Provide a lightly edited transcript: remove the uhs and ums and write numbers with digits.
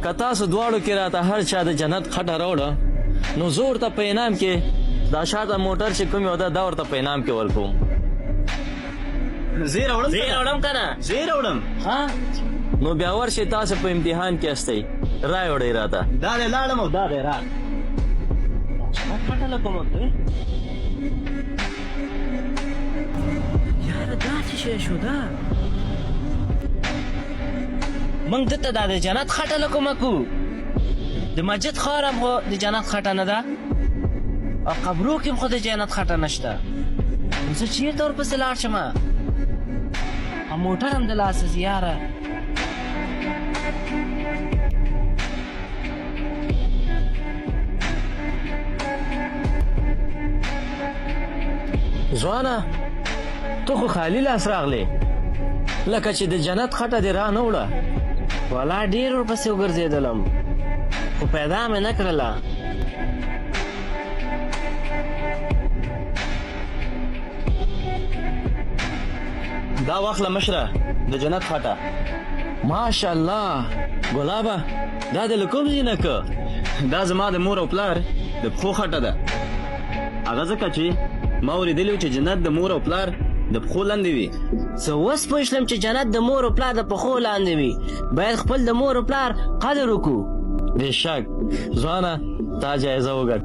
که تاسو دواړو کې راته هر چا د جنت خټه راوړه نو زه ورته په انعام کې دا شاته موټر چې کوم یو ده دا ورته په انعام کې ورکوم. زه راوړم که نه زه راوړم. ها نو بیا ورشئ تاسو په امتحان کې استئ رای وړئ راته. دا دی لاړم او دا دی راغ. خټه لکوم یاره دا څه شی شو دا موږ دته دا د جنت خټه لکومه کو د مسجد ښار هم خو د جنت خټه نه ده او قبرو کې هم خو د جنت خټه نشته نو زه چېرته ورپسې لاړ شم او موټر هم د لاسه ځي یاره. ځوانه ته خو خالي لاس راغلی لکه چې د جنت خټه دې را نه وړه. والا ډېر ورپسې وګرځېدلم خو پیدا مې نه کړله. دا واخله مشره د جنت خټه. ماشاءالله ګلابه دا دې له کوم ځای نه که؟ دا زما د مور او پلار د پښو خټه ده. هغه ځکه چې ما اورېدلي چې جنت د مور او پلار د پښو لاندې وي. زه اوس پوه شلم چې جنت د مور او پلار د پښو لاندې وي. باید خپل د مور او پلار قدر وکړو. بېشک ځوانه تا جایزه وګټ.